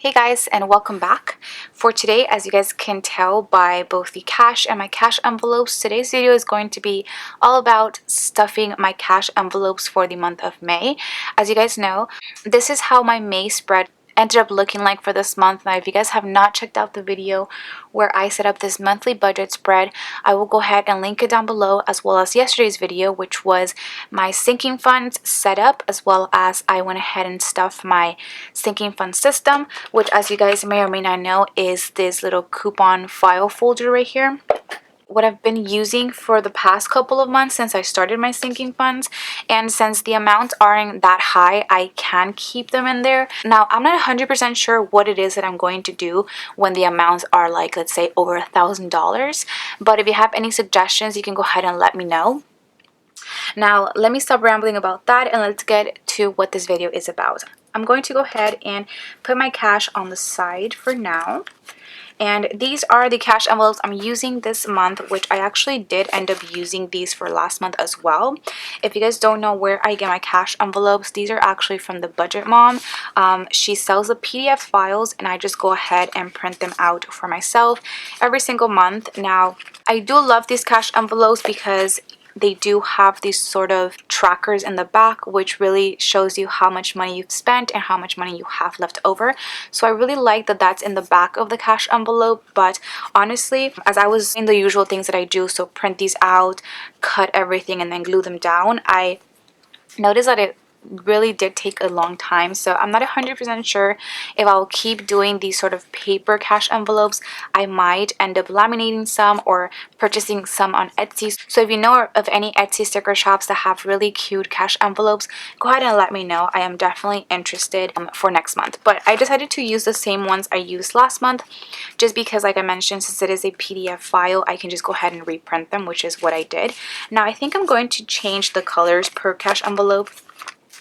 Hey guys, and welcome back. For today, as you guys can tell by both the cash and my cash envelopes, today's video is going to be all about stuffing my cash envelopes for the month of May. As you guys know, this is how my May spread ended up looking like for this month. Now if you guys have not checked out the video where I set up this monthly budget spread, I will go ahead and link it down below, as well as yesterday's video, which was my sinking funds setup, as well as I went ahead and stuffed my sinking fund system, which, as you guys may or may not know, is this little coupon file folder right here. What I've been using for the past couple of months since I started my sinking funds, and since the amounts aren't that high, I can keep them in there. Now I'm not 100% sure what it is that I'm going to do when the amounts are like, let's say, over $1,000, but if you have any suggestions, you can go ahead and let me know. Now let me stop rambling about that and let's get to what this video is about. I'm going to go ahead and put my cash on the side for now. And these are the cash envelopes I'm using this month, which I actually did end up using these for last month as well. If you guys don't know where I get my cash envelopes, these are actually from the Budget Mom. She sells the PDF files and I just go ahead and print them out for myself every single month. Now, I do love these cash envelopes because they do have these sort of trackers in the back, which really shows you how much money you've spent and how much money you have left over. So I really like that that's in the back of the cash envelope. But honestly, as I was doing the usual things that I do, so print these out, cut everything, and then glue them down, I noticed that it really did take a long time. So I'm not 100% sure if I'll keep doing these sort of paper cash envelopes. I might end up laminating some or purchasing some on Etsy. So if you know of any Etsy sticker shops that have really cute cash envelopes, go ahead and let me know. I am definitely interested for next month. But I decided to use the same ones I used last month just because, like I mentioned, since it is a PDF file, I can just go ahead and reprint them, which is what I did. Now I think I'm going to change the colors per cash envelope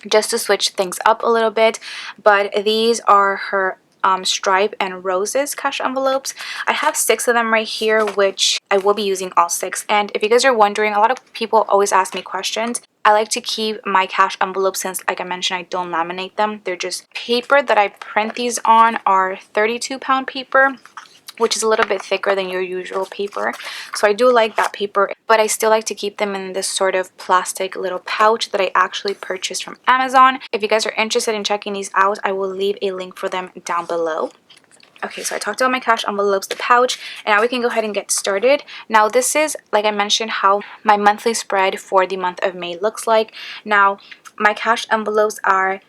just to switch things up a little bit, but these are her stripe and roses cash envelopes. I have 6 of them right here, which I will be using all 6. And if you guys are wondering, a lot of people always ask me questions. I like to keep my cash envelopes since, like I mentioned, I don't laminate them. They're just paper that I print these on are 32-pound paper, which is a little bit thicker than your usual paper. So I do like that paper, but I still like to keep them in this sort of plastic little pouch that I actually purchased from Amazon. If you guys are interested in checking these out, I will leave a link for them down below. Okay, so I talked about my cash envelopes, the pouch, and now we can go ahead and get started. Now this is, like I mentioned, how my monthly spread for the month of May looks like. Now my cash envelopes are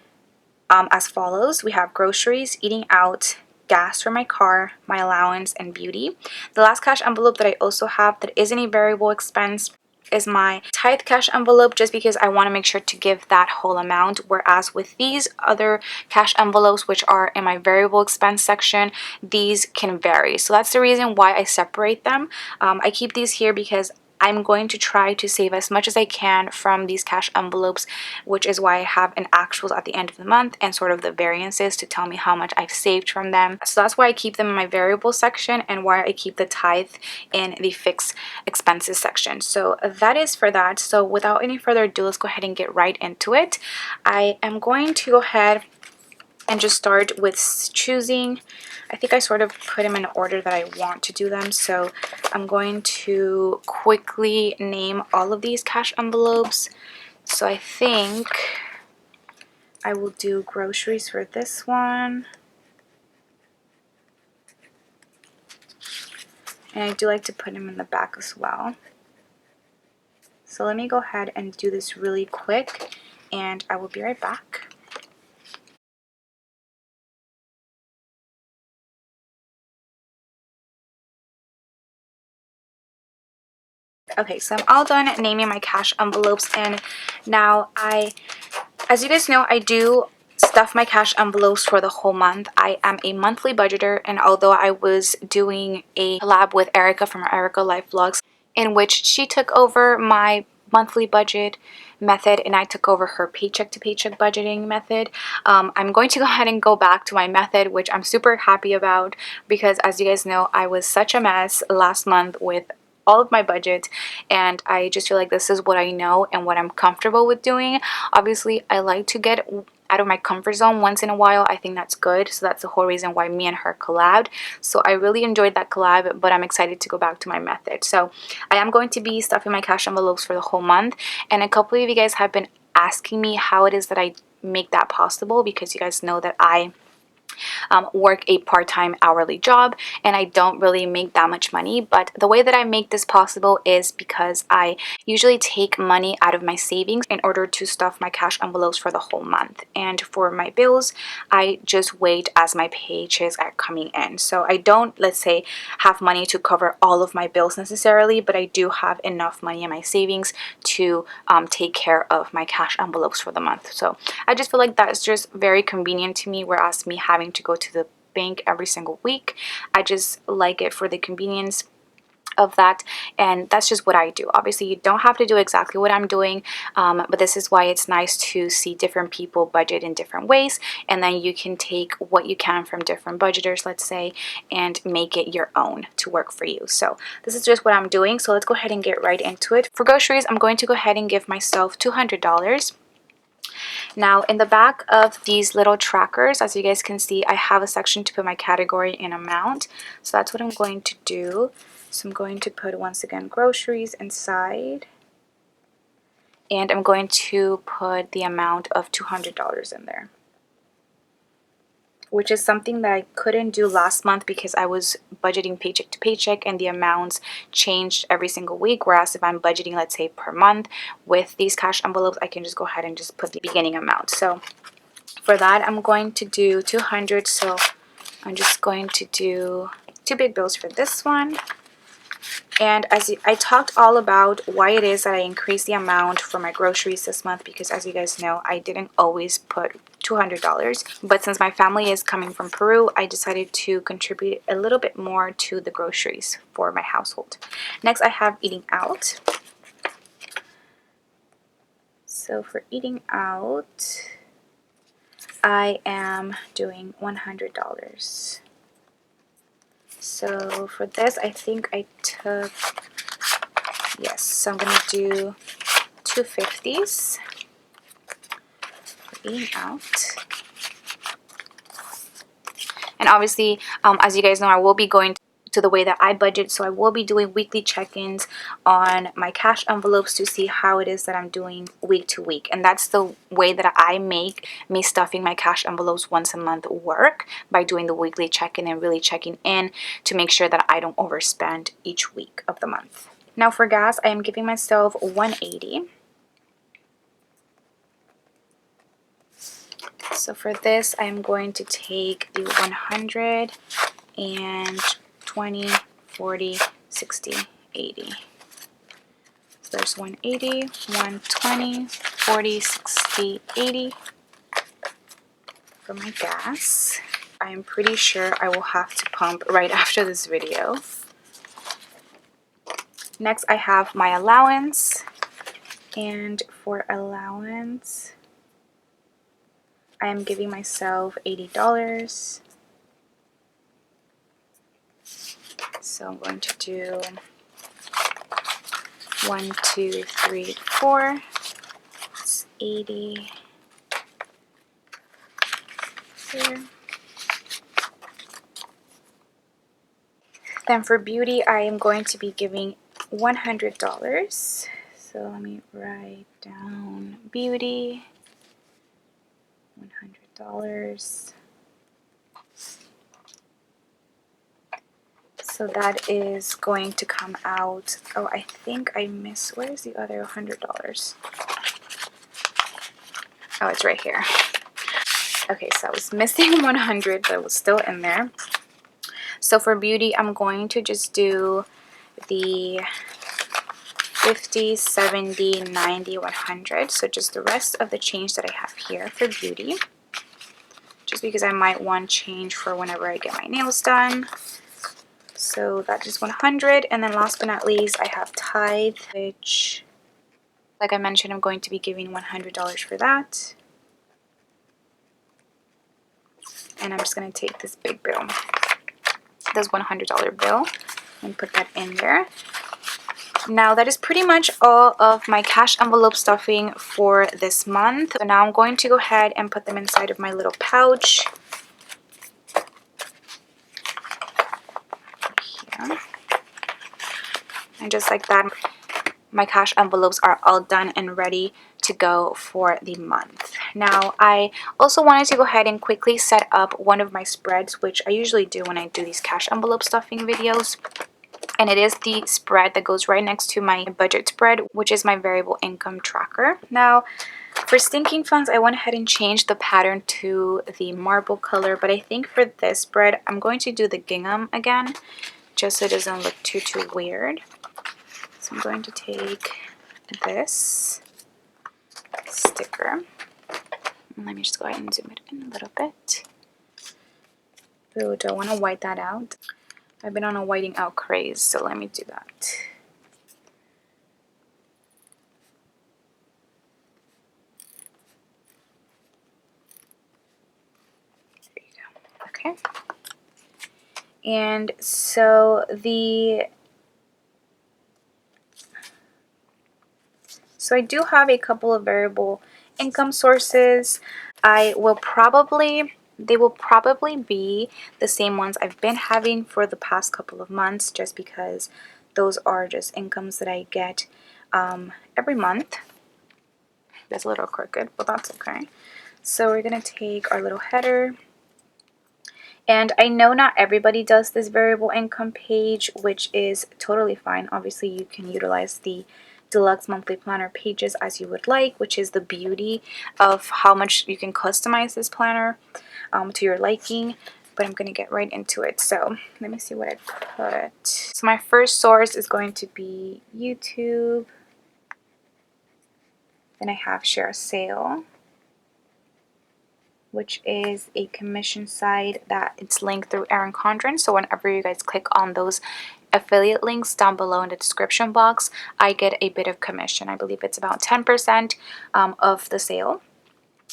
as follows. We have groceries, eating out, gas for my car, my allowance, and beauty. The last cash envelope that I also have that isn't a variable expense is my tithe cash envelope, just because I want to make sure to give that whole amount, whereas with these other cash envelopes, which are in my variable expense section, these can vary. So that's the reason why I separate them. I keep these here because I'm going to try to save as much as I can from these cash envelopes, which is why I have an actuals at the end of the month and sort of the variances to tell me how much I've saved from them. So that's why I keep them in my variable section and why I keep the tithe in the fixed expenses section. So that is for that. So without any further ado, let's go ahead and get right into it. I am going to go ahead and just start with choosing. I think I sort of put them in order that I want to do them. So I'm going to quickly name all of these cash envelopes. So I think I will do groceries for this one. And I do like to put them in the back as well. So let me go ahead and do this really quick and I will be right back. Okay, so I'm all done naming my cash envelopes, and now as you guys know, I do stuff my cash envelopes for the whole month. I am a monthly budgeter, and although I was doing a collab with Erica from Erica Life Vlogs, in which she took over my monthly budget method and I took over her paycheck to paycheck budgeting method, I'm going to go ahead and go back to my method, which I'm super happy about because, as you guys know, I was such a mess last month with all of my budget, and I just feel like this is what I know and what I'm comfortable with doing. Obviously, I like to get out of my comfort zone once in a while, I think that's good. So that's the whole reason why me and her collabed. So I really enjoyed that collab, but I'm excited to go back to my method. So I am going to be stuffing my cash envelopes for the whole month, and a couple of you guys have been asking me how it is that I make that possible, because you guys know that I work a part-time hourly job and I don't really make that much money. But the way that I make this possible is because I usually take money out of my savings in order to stuff my cash envelopes for the whole month. And for my bills, I just wait as my paychecks are coming in. So I don't, let's say, have money to cover all of my bills necessarily, but I do have enough money in my savings to take care of my cash envelopes for the month. So I just feel like that's just very convenient to me, whereas me having to go to the bank every single week, I just like it for the convenience of that. And that's just what I do. Obviously you don't have to do exactly what I'm doing, but this is why it's nice to see different people budget in different ways, and then you can take what you can from different budgeters, let's say, and make it your own to work for you. So this is just what I'm doing. So let's go ahead and get right into it. For groceries, I'm going to go ahead and give myself $200. Now in the back of these little trackers, as you guys can see, I have a section to put my category and amount. So that's what I'm going to do. So I'm going to put, once again, groceries inside, and I'm going to put the amount of $200 in there, which is something that I couldn't do last month because I was budgeting paycheck to paycheck and the amounts changed every single week. Whereas if I'm budgeting, let's say, per month with these cash envelopes, I can just go ahead and just put the beginning amount. So for that, I'm going to do 200. So I'm just going to do 2 big bills for this one. And I talked all about why it is that I increased the amount for my groceries this month, because as you guys know, I didn't always put $200, but since my family is coming from Peru, I decided to contribute a little bit more to the groceries for my household. Next, I have eating out. So for eating out, I am doing $100. So for this, I think I took, yes, so I'm going to do 250s for eating out. And obviously, as you guys know, I will be going to the way that I budget. So I will be doing weekly check-ins on my cash envelopes to see how it is that I'm doing week to week. And that's the way that I make me stuffing my cash envelopes once a month work, by doing the weekly check-in and really checking in to make sure that I don't overspend each week of the month. Now for gas, I am giving myself 180. So for this, I'm going to take the 100 and 20, 40, 60, 80. So there's 180, 120, 40, 60, 80 for my gas. I am pretty sure I will have to pump right after this video. Next, I have my allowance. And for allowance, I am giving myself $80. So I'm going to do 1, 2, 3, 4. It's 80 here. Then for beauty, I am going to be giving $100. So let me write down beauty, $100. So that is going to come out, oh, I think I missed, where's the other $100? Oh, it's right here. Okay, so I was missing 100, but it was still in there. So for beauty, I'm going to just do the 50, 70, 90, 100. So just the rest of the change that I have here for beauty. Just because I might want change for whenever I get my nails done. So that's just 100. And then last but not least, I have tithe, which, like I mentioned, I'm going to be giving $100 for that. And I'm just going to take this big bill, this $100 bill, and put that in there. Now that is pretty much all of my cash envelope stuffing for this month. So now I'm going to go ahead and put them inside of my little pouch. Here. And just like that, my cash envelopes are all done and ready to go for the month. Now, I also wanted to go ahead and quickly set up one of my spreads, which I usually do when I do these cash envelope stuffing videos. And it is the spread that goes right next to my budget spread, which is my variable income tracker. Now, for stinking funds, I went ahead and changed the pattern to the marble color, but I think for this spread, I'm going to do the gingham again, just so it doesn't look too weird. So I'm going to take this sticker. Let me just go ahead and zoom it in a little bit. Ooh, do I want to white that out? I've been on a whiting out craze, so let me do that. There you go. Okay. And so I do have a couple of variable income sources. They will probably be the same ones I've been having for the past couple of months, just because those are just incomes that I get every month. That's a little crooked, but that's okay. So we're going to take our little header. And I know not everybody does this variable income page, which is totally fine. Obviously, you can utilize the deluxe monthly planner pages as you would like, which is the beauty of how much you can customize this planner to your liking. But I'm going to get right into it. So let me see what I put. So my first source is going to be YouTube. Then I have Share a Sale, which is a commission site that it's linked through Erin Condren. So whenever you guys click on those affiliate links down below in the description box, I get a bit of commission. I believe it's about 10% of the sale.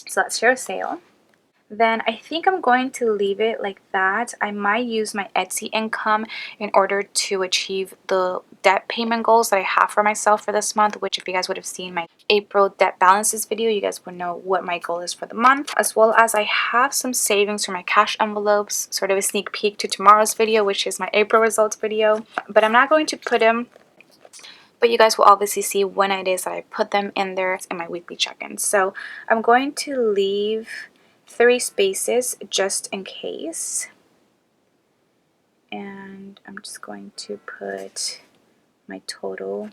So that's Share a Sale. Then I think I'm going to leave it like that. I might use my Etsy income in order to achieve the debt payment goals that I have for myself for this month, which if you guys would have seen my April debt balances video, you guys would know what my goal is for the month. As well as I have some savings for my cash envelopes, sort of a sneak peek to tomorrow's video, which is my April results video. But I'm not going to put them, but you guys will obviously see when it is that I put them in there in my weekly check-in. So I'm going to leave 3 spaces just in case, and I'm just going to put my total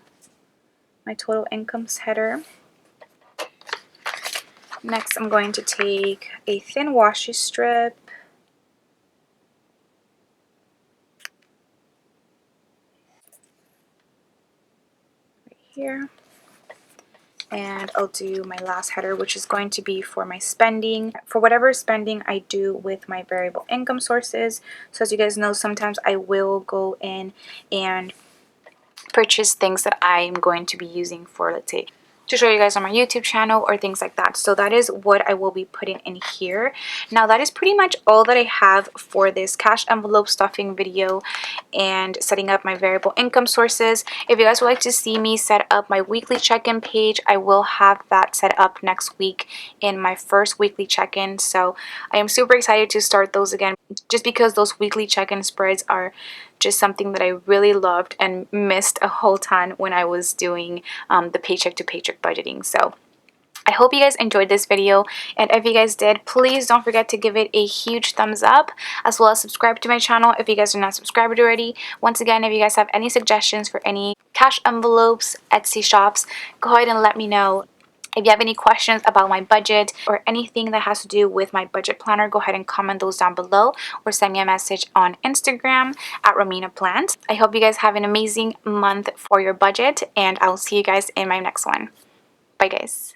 incomes header. Next, I'm going to take a thin washi strip, right here, and I'll do my last header, which is going to be for my spending, for whatever spending I do with my variable income sources. So as you guys know, sometimes I will go in and purchase things that I'm going to be using for, let's say, to show you guys on my YouTube channel or things like that. So that is what I will be putting in here. Now that is pretty much all that I have for this cash envelope stuffing video and setting up my variable income sources. If you guys would like to see me set up my weekly check-in page, I will have that set up next week in my first weekly check-in. So I am super excited to start those again, just because those weekly check-in spreads are just something that I really loved and missed a whole ton when I was doing the paycheck to paycheck budgeting. So I hope you guys enjoyed this video, and if you guys did, please don't forget to give it a huge thumbs up, as well as subscribe to my channel if you guys are not subscribed already. Once again, if you guys have any suggestions for any cash envelopes, Etsy shops, go ahead and let me know. If you have any questions about my budget or anything that has to do with my budget planner, go ahead and comment those down below or send me a message on Instagram at Romina Plans. I hope you guys have an amazing month for your budget, and I'll see you guys in my next one. Bye guys.